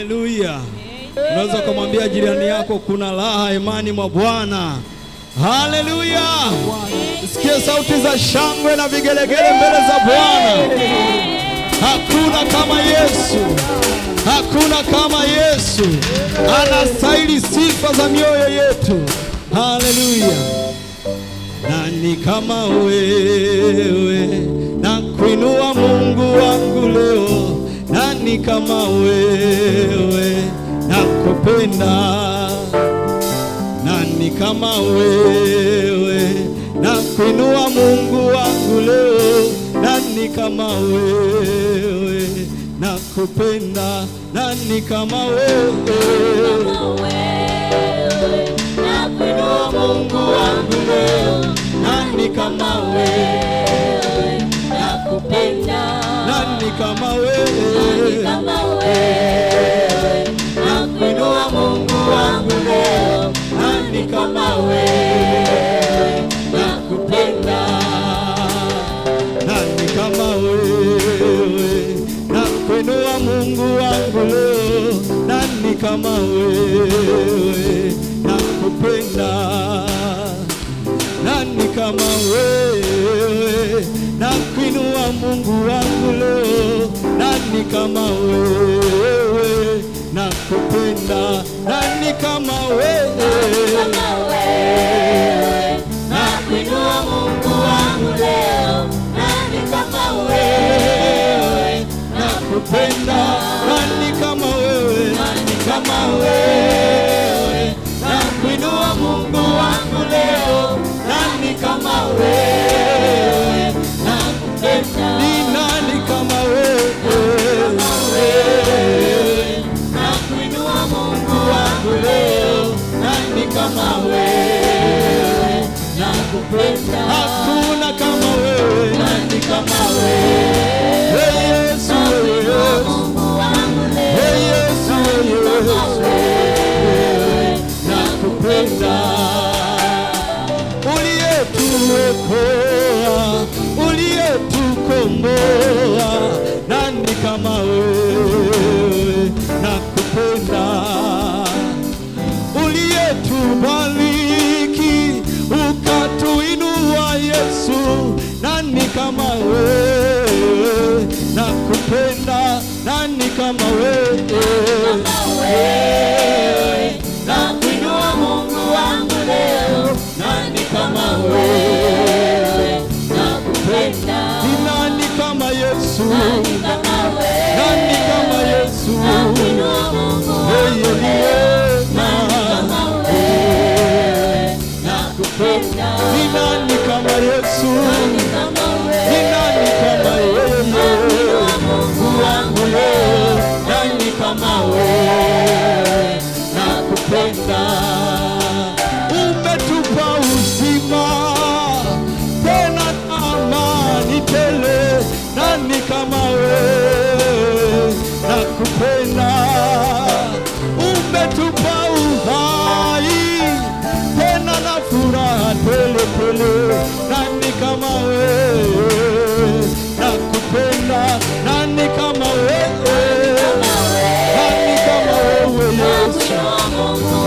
Haleluya. Unaweza kumwambia jirani yako kuna raha imani mwa Bwana. Haleluya. Sikia sauti za shangwe na vigelegele mbele za Bwana. Hakuna kama Yesu. Hakuna kama Yesu. Anastahili sifa za mioyo yetu. Haleluya. Nani kama wewe, na kuinua Mungu wangu leo. Nani kama wewe, nakupenda. Nani kama wewe, na kuinua Mungu wangu leo. Nani kama wewe, nakupenda. Nani kama wewe, na kuinua Mungu wangu leo. Nani kama wewe, nakupenda. Nani kama wewe, na kuinua Mungu wangu leo. Nani kama wewe, nakupenda. Nani kama wewe, na kuinua Mungu wangu leo. Nani kama wewe, nakupenda. Nani kama wewe, na kuinua Mungu wangu leo. Nani kama wewe, nakupenda. Nani kama wewe, na kuinua Mungu wangu leo. Nani kama wewe, nakupenda. Nani kama wewe, nani kama wewe, na kuinua Mungu wangu leo. Nani kama wewe, nakupenda. Ni nani kama wewe, na kuinua Mungu wangu leo. Nani kama wewe, nakupenda. Hakuna kama wewe, nani kama wewe. Hey Yesu, Mungu wangu leo. Hey Yesu, nakupenda. Uliyetuokoa, uliyetukomboa. Nani kama wewe, nakupenda. Uliyetubariki, ukatuinua Yesu. Nani kama wewe, nakupenda. Nani kama wewe, na kuinua Mungu wangu leo. Nani kama wewe, nakupenda. Ni nani kama Yesu, nani kama wewe, nani kama Yesu, na kuinua Mungu wangu leo. Nani kama wewe, nakupenda. Ni nani kama Yesu, nani kama wewe, ni nani kama wewe, na kuinua Mungu wangu leo. Nani kama wewe, nakupenda. Umetupa uzima tena amani tele. Nani kama wewe, nakupenda. Umetupa uhai tena na furaha tele tele. Nani kama wewe, nakupenda. Nani kama wewe, nani kama wewe Yesu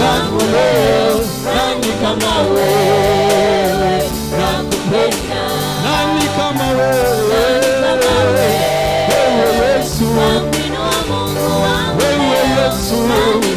wangu leo. Nani kama wewe, nakupenda. Nani kama wewe, wewe Yesu, wewe Yesu, wewe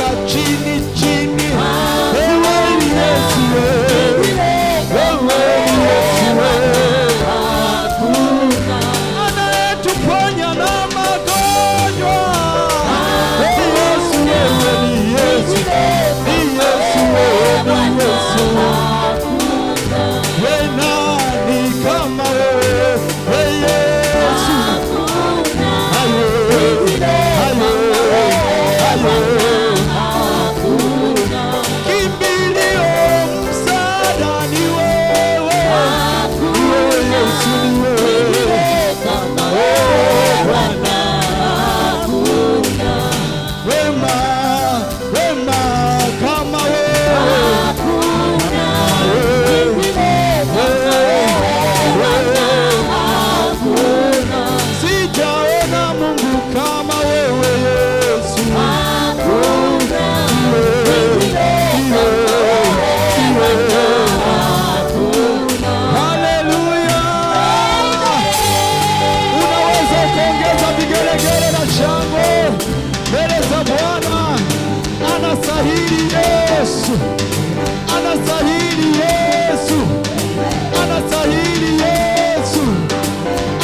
mpaka chini chini. Wewe ni Yesu, wewe ni Yesu, anayetuponya na magonjwa. Yesu, wewe ni Yesu, ni Yesu, wewe ni Yesu. Wewe nani kama wewe, Yesu? Kimbilio, msaada ni wewe, Yesu, ni wewe. Wema, wema kama wewe, sijaona Mungu kama wewe, Yesu. Haleluya! Unaweza kuongeza vigelegele na shangwe mbele za Bwana. Anastahili Yesu, anastahili Yesu, anastahili Yesu,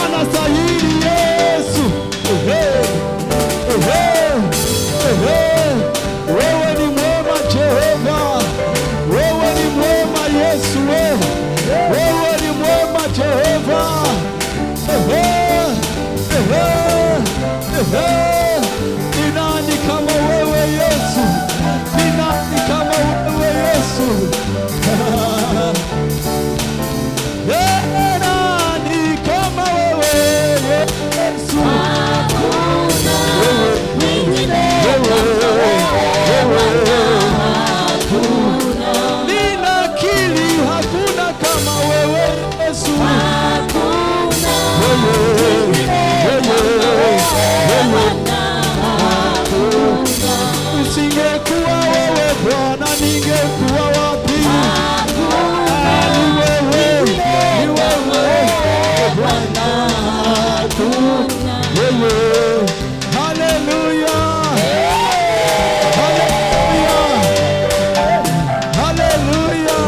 anastahili Yesu. Wewe ni mwema Jehova, wewe ni mwema Yesu, wewe ni mwema Jehova. Ni nani kama wewe Yesu? Ni nani kama wewe Yesu? Nani kama wewe Yesu? Ninakiri hakuna kama wewe Yesu. Usingekuwa wewe Bwana, ningekuwa wapi? Ni wewe, ni wewe Bwana, wewe. Haleluya, haleluya, haleluya.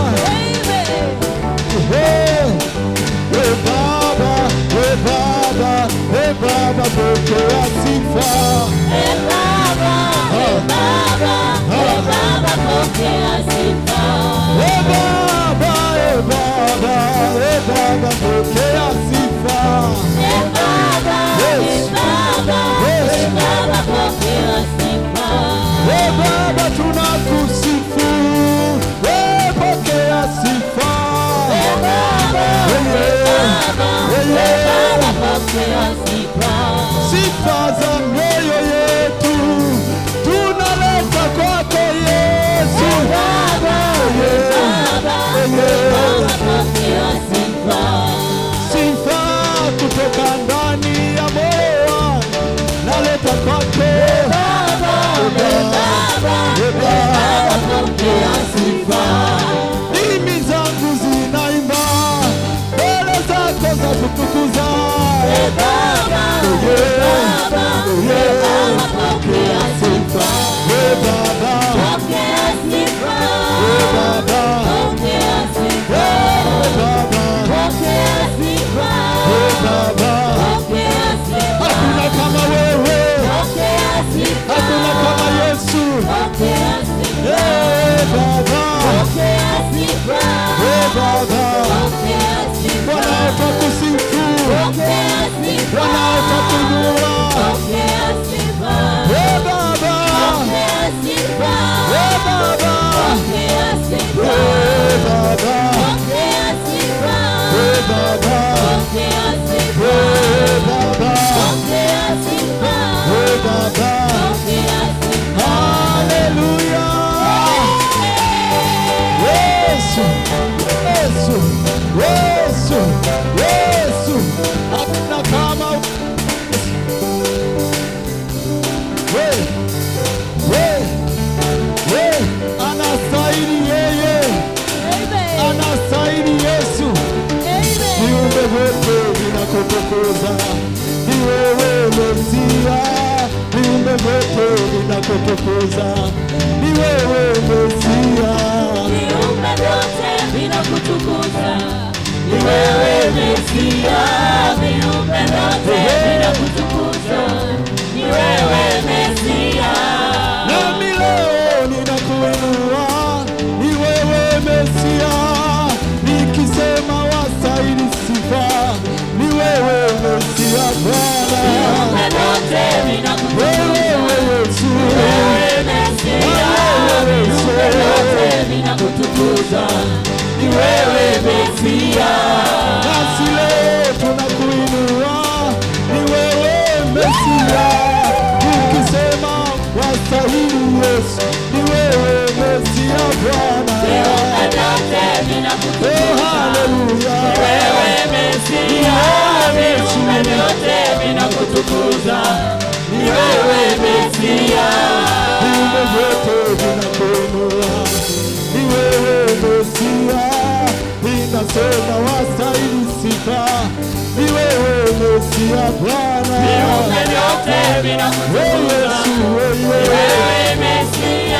We Baba, we Baba, we Baba, pokea sifa. We Baba, we Baba, we Baba, pokea sifa. We Baba, we Baba, we Baba, pokea sifa. We Baba, we Baba, we Baba, pokea sifa. We Baba, tunakusifu. We pokea sifa. We Baba, we Baba, we Baba, pokea sifa. Sifa za mioyo yetu tunaleta kwako Yesu. We Baba, we Baba, we Baba, pokea sifa. Sifa kutoka ndani ya moyo wangu naleta kwako. We Baba, we Baba, we Baba, pokea sifa. Ndimi zangu zinaimba mbele zako za kutukuza. We Baba, we Baba, we Baba, pokea sifa. We Baba, pokea sifa. We Baba, pokea sifa. We Baba, pokea sifa. We Baba, pokea sifa. Hakuna kama wewe, pokea sifa. Hakuna kama Yesu, pokea sifa. We Baba, pokea sifa. We Baba, pokea sifa. Bwana utakusifu, pokea sifa. Bwana utakuinua, pokea sifa. We Baba, pokea sifa. We Baba, pokea sifa. We Baba, pokea sifa. We Baba, pokea sifa. We Baba, pokea sifa. We Baba, pokea sifa. Haleluya. Yesu, Yesu, Yesu, Yesu, hakuna kama anastahili yeye, anastahili Yesu. vinakutukuza, ni wewe Mesia. Viumbe vyote vinakutukuza, ni wewe Mesia. Viumbe vyote vinakutukuza, ni wewe Mesia. Nami leo ninakuinua, ni wewe Mesia. Nikisema wastahili sifa, ni wewe Mesia Bwana. Viumbe vyote vinakutukuza, Wewe Yesu, ni wewe Mesia. Viumbe vyote vinakutukuza, ni wewe Mesia. nasi leo tunakuinua, ni wewe Mesia. Nikisema wastahili Yesu, ni wewe Mesia Bwana. Viumbe vyote vinakutukuza, Haleluya, ni wewe Mesia. Viumbe vyote vinakutukuza, ni wewe Mesia. viumbe vyote vinakuinua, ni wewe Mesia. Ninasema wastahili sifa, ni wewe Mesia Bwana. Viumbe vyote vinakutukuza, ni wewe Mesia.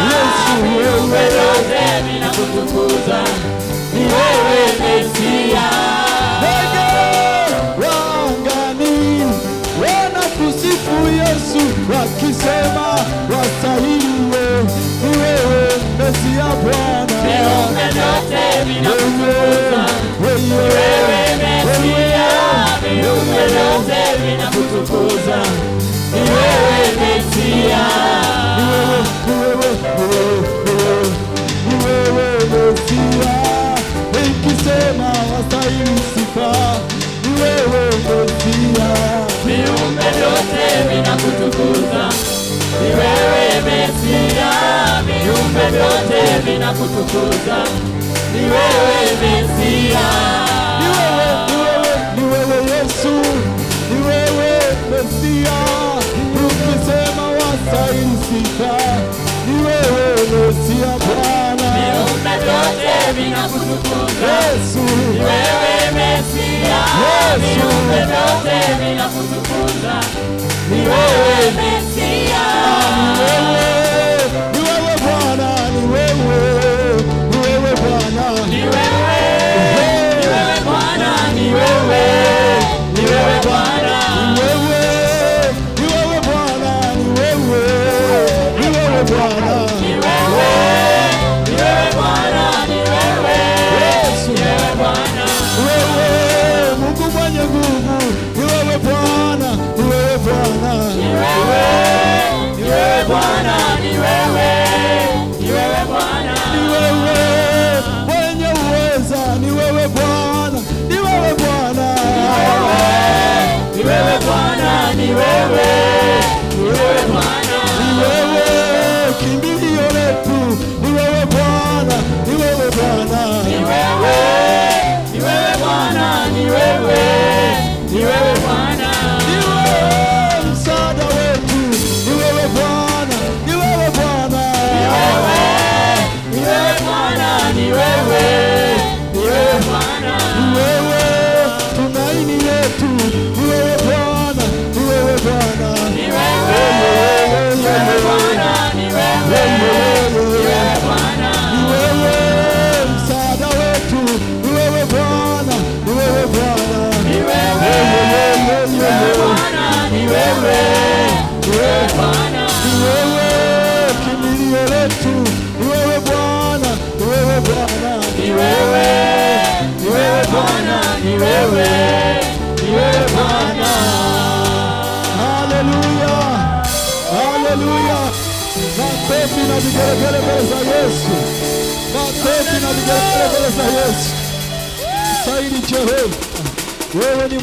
Viumbe vyote vinakutukuza, ni wewe Mesia. Ndege wa angani wanakusifu Yesu, wakisema wastahili, ni wewe Mesia Bwana. Viumbe vyote vinakutukuza, ni wewe Mesia. Viumbe vyote vinakutukuza, ni wewe Mesia. Ni wewe Mesia. Nikisema wastahili sifa, ni wewe Mesia. Viumbe vyote vinakutukuza, ni wewe Mesia. Viumbe vyote vinakutukuza, ni wewe Mesia. Ni wewe Yesu, ni wewe Mesia. Ukisema wastahili sifa, ni wewe Mesia Bwana. Viumbe vyote vinakutukuza, Yesu, ni wewe Mesia. Viumbe vyote vinakutukuza, ni wewe Mesia. ni wewe Bwana, ni wewe Bwana. Ni wewe, ni wewe Bwana, ni wewe, ni wewe Bwana. Ni wewe Bwana, ni wewe Bwana. Ni wewe, ni wewe Bwana, ni wewe, Yesu, ni wewe Bwana. wewe Mungu mwenye nguvu, ni wewe Bwana, ni wewe Bwana. Ni wewe, ni wewe Bwana, ni wewe, ni wewe Bwana. Ni wewe mwenye uweza, ni wewe Bwana, ni wewe Bwana. Ni wewe Bwana, ni wewe, ni wewe Bwana. Ni wewe kimbilio letu, ni wewe Bwana, ni wewe Bwana. Ni wewe, ni wewe Bwana, ni wewe, ni wewe Bwana. Ni wewe msaada wetu, ni wewe Bwana, ni wewe Bwana. Ni wewe, ni wewe Bwana, ni wewe, ni wewe Bwana. Ni wewe tumaini letu, ni wewe Bwana, ni wewe Bwana. Ni wewe, ni wewe Bwana, ni wewe, ni wewe Bwana. Ni wewe msaada wetu, ni wewe Bwana, ni wewe Bwana. Ni wewe, ni wewe Bwana, ni wewe, ni wewe Bwana. Ni wewe kimbilio letu, ni wewe Bwana, ni wewe Bwana. Ni wewe, ni wewe Bwana, ni wewe, ni wewe Bwana. Haleluya, haleluya. Makofi na vigelegele mbele za Yesu, makofi na vigelegele mbele za Yesu. Saidi Jehova, wewe ni